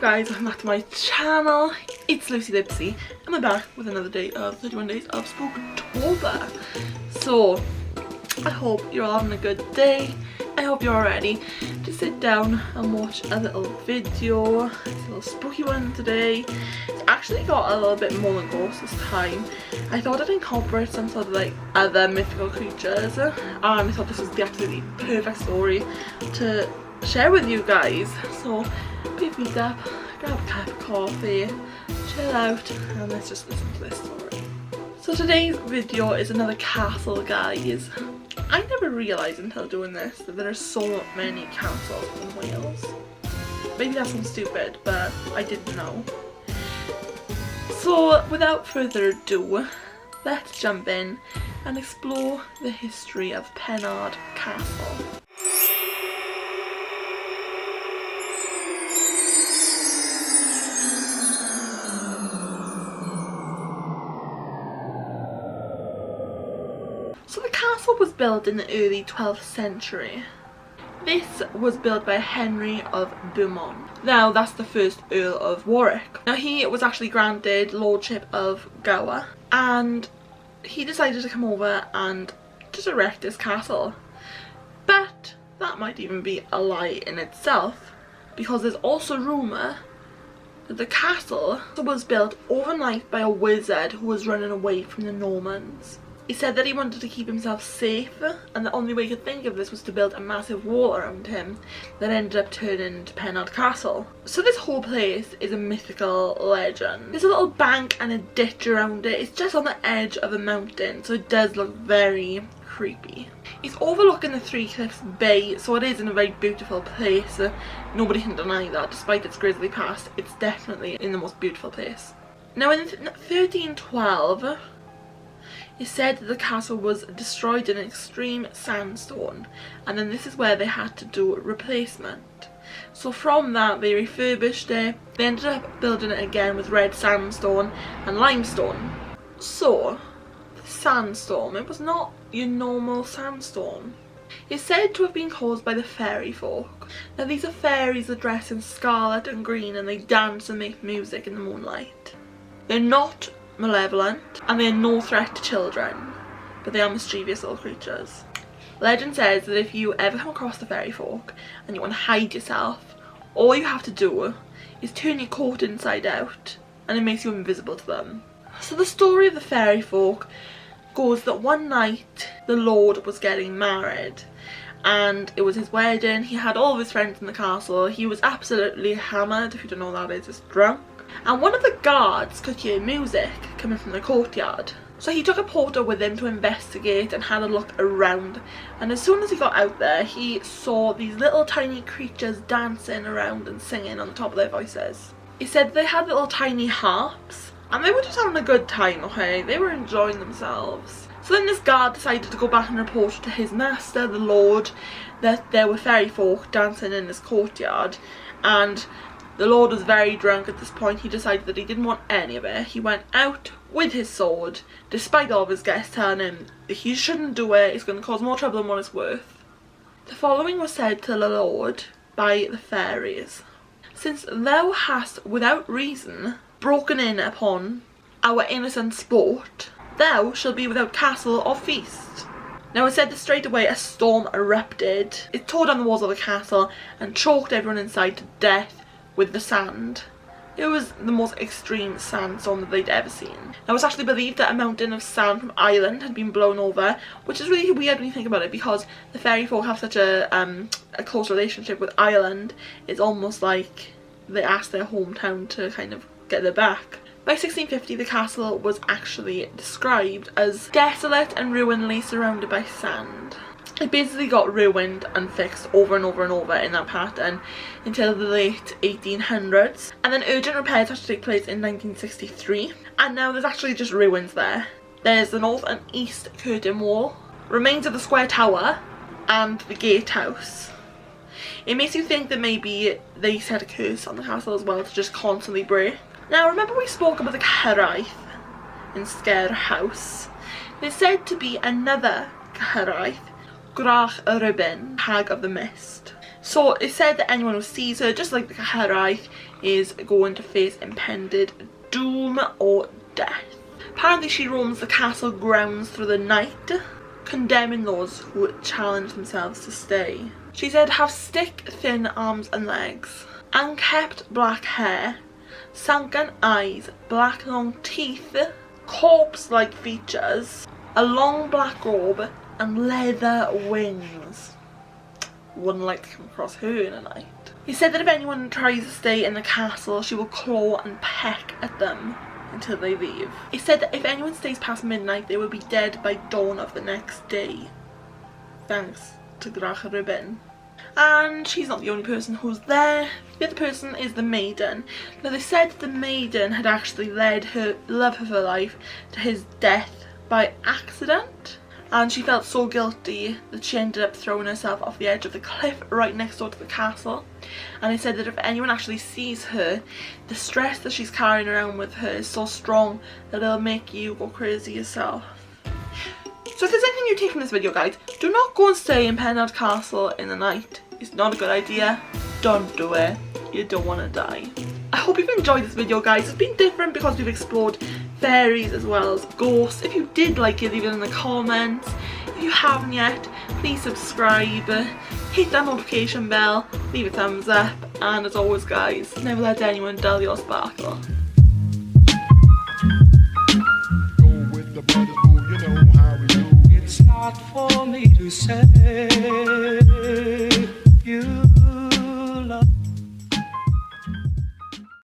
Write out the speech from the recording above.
guys, welcome back to my channel. It's Lipsy and we're back with another day of 31 days of Spooktober. So I hope you're all having a good day. I hope you're all ready to sit down and watch a little video. It's a little spooky one today. It's actually got a little bit more than ghosts this time. I thought I'd incorporate some sort of like other mythical creatures, and I thought this was the absolutely perfect story to share with you guys. So put your feet up, grab a cup of coffee, chill out, and let's just listen to this story. So today's video is another castle, guys. I never realised until doing this that there are so many castles in Wales. Maybe that sounds stupid, but I didn't know. So without further ado, let's jump in and explore the history of Pennard Castle. So the castle was built in the early 12th century. This was built by Henry of Beaumont. Now that's the first Earl of Warwick. Now he was actually granted lordship of Gower, and he decided to come over and just erect this castle. But that might even be a lie in itself, because there's also rumour that the castle was built overnight by a wizard who was running away from the Normans. He said that he wanted to keep himself safe, and the only way he could think of this was to build a massive wall around him that ended up turning into Pennard Castle. So this whole place is a mythical legend. There's a little bank and a ditch around it. It's just on the edge of a mountain, so it does look very creepy. It's overlooking the Three Cliffs Bay, so it is in a very beautiful place. Nobody can deny that. Despite its grisly past, it's definitely in the most beautiful place. Now in 1312, it said that the castle was destroyed in an extreme sandstorm, and then this is where they had to do a replacement. So from that they refurbished it. They ended up building it again with red sandstone and limestone. So the sandstorm, it was not your normal sandstorm. It's said to have been caused by the fairy folk. Now these are fairies that dress in scarlet and green, and they dance and make music in the moonlight. They're not malevolent, and they are no threat to children, but they are mischievous little creatures. Legend says that if you ever come across the fairy folk and you want to hide yourself, all you have to do is turn your coat inside out and it makes you invisible to them. So the story of the fairy folk goes that one night the Lord was getting married, and it was his wedding. He had all of his friends in the castle. He was absolutely hammered. If you don't know what that is, it's drunk. And one of the guards could hear music coming from the courtyard. So he took a porter with him to investigate and had a look around. And as soon as he got out there, he saw these little tiny creatures dancing around and singing on the top of their voices. He said they had little tiny harps, and they were just having a good time, okay? They were enjoying themselves. So then this guard decided to go back and report to his master, the Lord, that there were fairy folk dancing in this courtyard. And the Lord was very drunk at this point. He decided that he didn't want any of it. He went out with his sword, despite all of his guests telling him that he shouldn't do it, it's going to cause more trouble than what it's worth. The following was said to the Lord by the fairies: "Since thou hast without reason broken in upon our innocent sport, thou shalt be without castle or feast." Now it said that straight away a storm erupted. It tore down the walls of the castle and choked everyone inside to death with the sand. It was the most extreme sandstorm that they'd ever seen. Now it's actually believed that a mountain of sand from Ireland had been blown over, which is really weird when you think about it, because the fairy folk have such a close relationship with Ireland. It's almost like they asked their hometown to kind of get their back. By 1650 the castle was actually described as desolate and ruinedly surrounded by sand. It basically got ruined and fixed over and over and over in that pattern until the late 1800s, and then urgent repairs had to take place in 1963, and now there's actually just ruins there. There's the north and east curtain wall, remains of the square tower, and the gatehouse. It makes you think that maybe they set a curse on the castle as well to just constantly break. Now remember we spoke about the Cyhraith in Scare House. There's said to be another Cyhraith, Gwrach y Ribbon, Hag of the Mist. So it said that anyone who sees her, just like the Caharaith, is going to face impended doom or death. Apparently she roams the castle grounds through the night, condemning those who challenge themselves to stay. She said have stick thin arms and legs, unkempt black hair, sunken eyes, black long teeth, corpse-like features, a long black robe and leather wings. Wouldn't like to come across her in a night. He said that if anyone tries to stay in the castle, she will claw and peck at them until they leave. He said that if anyone stays past midnight, they will be dead by dawn of the next day. Thanks to Grach Ribbon. And she's not the only person who's there. The other person is the maiden. Now they said the maiden had actually led her love of her life to his death by accident, and she felt so guilty that she ended up throwing herself off the edge of the cliff right next door to the castle. And it said that if anyone actually sees her, the stress that she's carrying around with her is so strong that it'll make you go crazy yourself. So if there's anything you take from this video, guys, do not go and stay in Pennard Castle in the night. It's not a good idea. Don't do it. You don't want to die. I hope you've enjoyed this video, guys. It's been different because we've explored fairies as well as ghosts. If you did like it, leave it in the comments. If you haven't yet, please subscribe, hit that notification bell, leave a thumbs up, and as always, guys, never let anyone dull your sparkle. It's not for me to say.